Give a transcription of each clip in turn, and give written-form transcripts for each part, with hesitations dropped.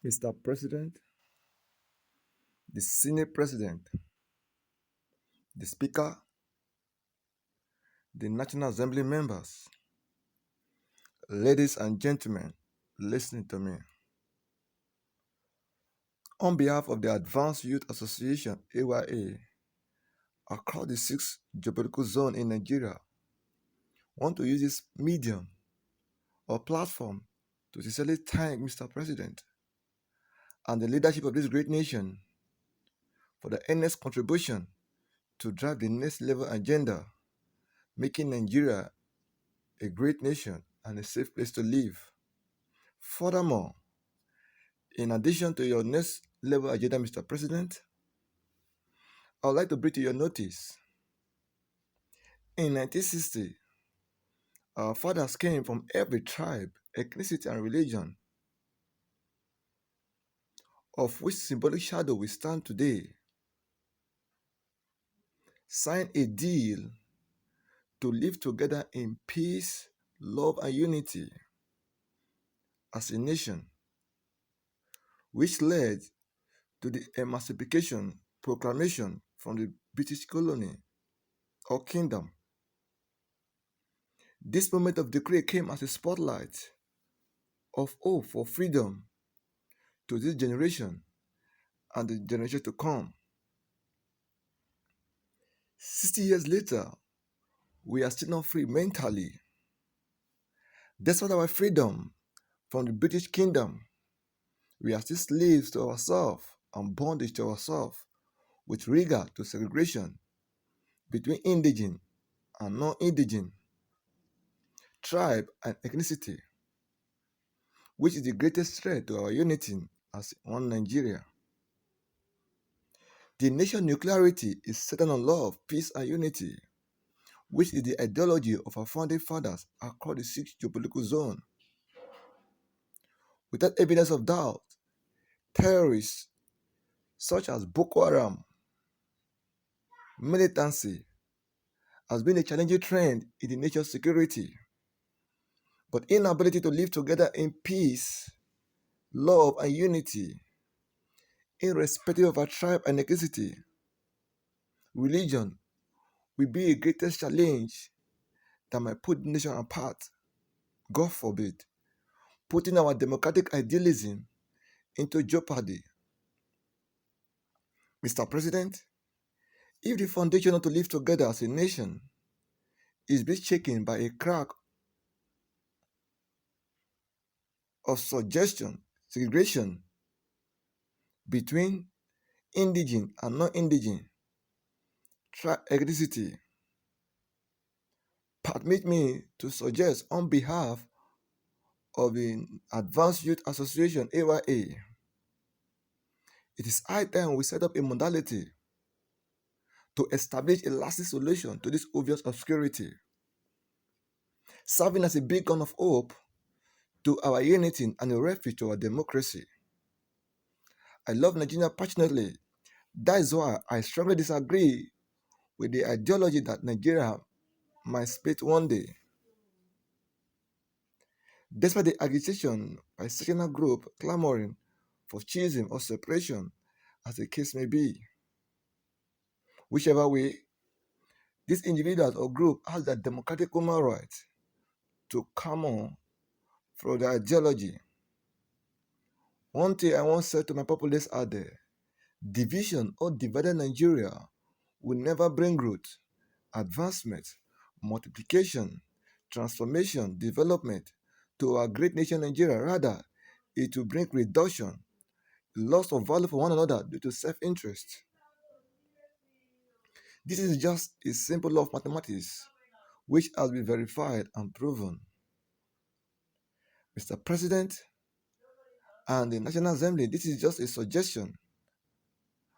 Mr. President, the Senate President, the Speaker, the National Assembly members, ladies and gentlemen, listening to me. On behalf of the Advanced Youth Association AYA, across the six geopolitical zone in Nigeria, want to use this medium or platform to sincerely thank Mr. President and the leadership of this great nation for the earnest contribution to drive the next level agenda, making Nigeria a great nation and a safe place to live. Furthermore, in addition to your next level agenda, Mr. President, I would like to bring to your notice. In 1960, our fathers came from every tribe, ethnicity, and religion, of which symbolic shadow we stand today, signed a deal to live together in peace, love, and unity as a nation, which led to the Emancipation Proclamation from the British colony or kingdom. This moment of decree came as a spotlight of hope for freedom to this generation and the generation to come. 60 years later, we are still not free mentally. Despite our freedom from the British kingdom, we are still slaves to ourselves and bondage to ourselves with regard to segregation between indigenous and non-indigenous, tribe and ethnicity, which is the greatest threat to our unity as one Nigeria. The nation's nuclearity is centered on love, peace, and unity, which is the ideology of our founding fathers across the six geopolitical zones. Without evidence of doubt, terrorists such as Boko Haram militancy has been a challenging trend in the nation's security. But inability to live together in peace, love, and unity, irrespective of our tribe and ethnicity, religion, will be a greatest challenge that might put the nation apart. God forbid, putting our democratic idealism into jeopardy. Mr. President, if the foundation to live together as a nation is being shaken by a crack of suggestion, segregation between indigenous and non-indigenous ethnicity, permit me to suggest on behalf of the Advanced Youth Association AYA, it is high time we set up a modality to establish a lasting solution to this obvious obscurity, serving as a beacon of hope to our unity and a refuge to our democracy. I love Nigeria passionately. That is why I strongly disagree with the ideology that Nigeria might split one day. Despite the agitation by sectional group clamoring for schism or separation, as the case may be. Whichever way, these individuals or group has the democratic human right to come on from their ideology. One thing I once said to my populace out there, division or divided Nigeria will never bring growth, advancement, multiplication, transformation, development to our great nation Nigeria. Rather, it will bring reduction, loss of value for one another due to self-interest. This is just a simple law of mathematics, which has been verified and proven. Mr. President and the National Assembly, this is just a suggestion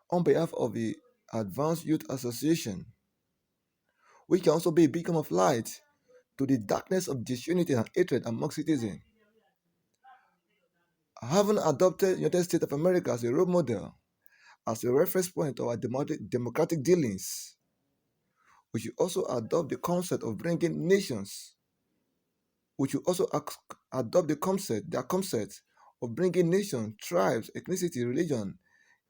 on behalf of the Advanced Youth Association, which can also be a beacon of light to the darkness of disunity and hatred among citizens. Having adopted the United States of America as a role model, as a reference point of our democratic dealings, we should also adopt the concept of bringing nations. We should also adopt the concept of bringing nations, tribes, ethnicity, religion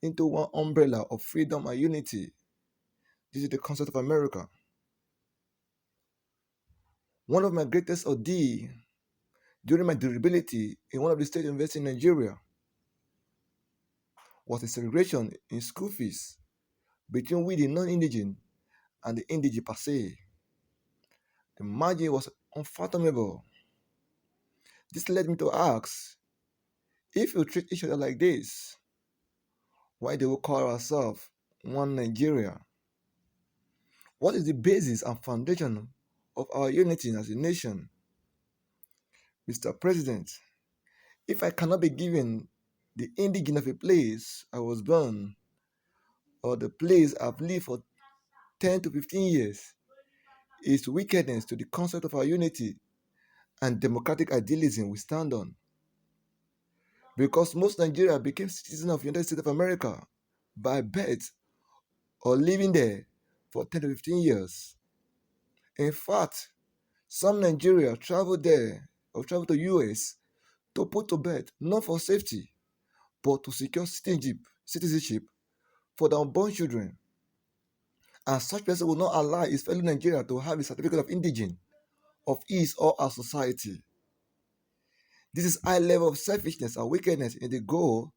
into one umbrella of freedom and unity. This is the concept of America. One of my greatest ordeal during my durability in one of the state universities in Nigeria was a segregation in school fees between we the non-indigent and the indigent per se. The margin was unfathomable. This led me to ask, if you treat each other like this, why do we call ourselves one Nigeria? What is the basis and foundation of our unity as a nation? Mr. President, if I cannot be given the indigent of a place I was born or the place I've lived for 10 to 15 years, is wickedness to the concept of our unity and democratic idealism we stand on. Because most Nigeria became citizens of the United States of America by birth or living there for 10 to 15 years. In fact, some Nigeria traveled there or traveled to US to put to bed, not for safety, but to secure citizenship for their unborn children. And such person will not allow his fellow Nigerian to have a certificate of indigent of his or our society. This is high level of selfishness and wickedness in the goal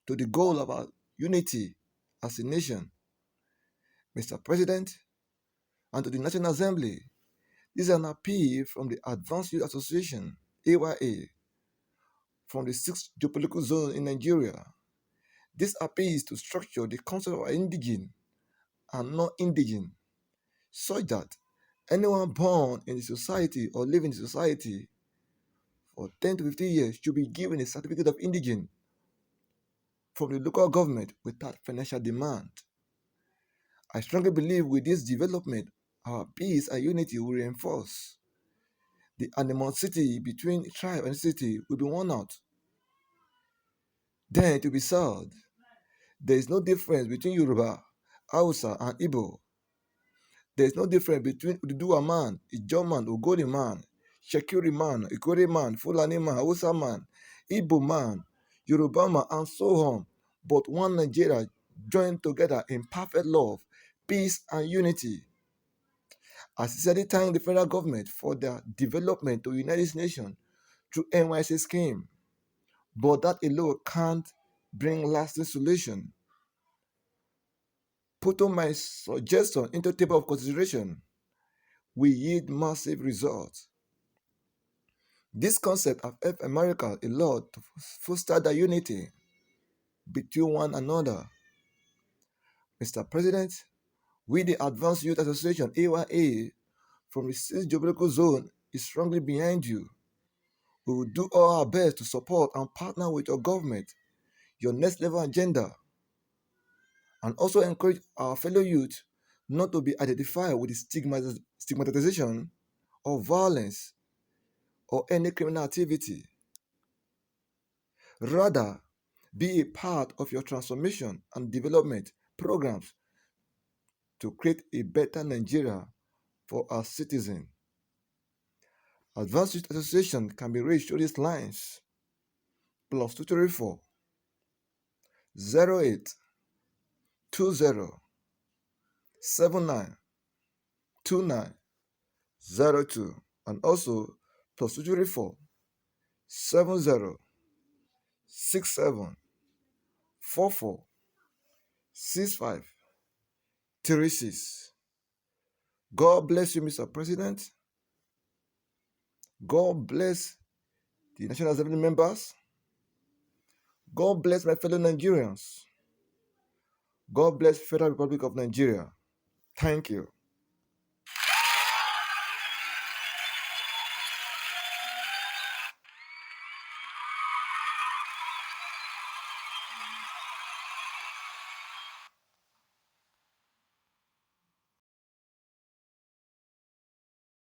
of our unity as a nation. Mr. President, and to the National Assembly, this is an appeal from the Advanced Youth Association, AYA, from the 6th geopolitical zone in Nigeria. This appeal is to structure the concept of indigent and non-indigent such that anyone born in the society or living in the society for 10 to 15 years should be given a certificate of indigent from the local government without financial demand. I strongly believe with this development, our peace and unity will reinforce. The animosity between tribe and city will be worn out. Then to be said, there is no difference between Yoruba, Hausa, and Igbo. There is no difference between Ududuwa man, Ijaw man, Ogoni man, Shekiri man, Ikore man, Fulani man, Hausa man, Igbo man, Yoruba man, and so on. But one Nigeria joined together in perfect love, peace, and unity. I sincerely thank the federal government for their development to United Nations through NYC scheme. But that alone can't bring lasting solution. Putting my suggestion into table of consideration will yield massive results. This concept have helped America a lot to foster the unity between one another. Mr. President, we the Advanced Youth Association, AYA, from the 6th geopolitical zone is strongly behind you. We will do all our best to support and partner with your government, your next level agenda, and also encourage our fellow youth not to be identified with the stigmatization of violence or any criminal activity. Rather, be a part of your transformation and development programs to create a better Nigeria for our citizens. Advanced Youth Association can be reached through these lines: +234 08 20 79 2902, and also +234 70 67 44 65 36. God bless you, Mr. President. God bless the National Assembly members. God bless my fellow Nigerians. God bless Federal Republic of Nigeria. Thank you.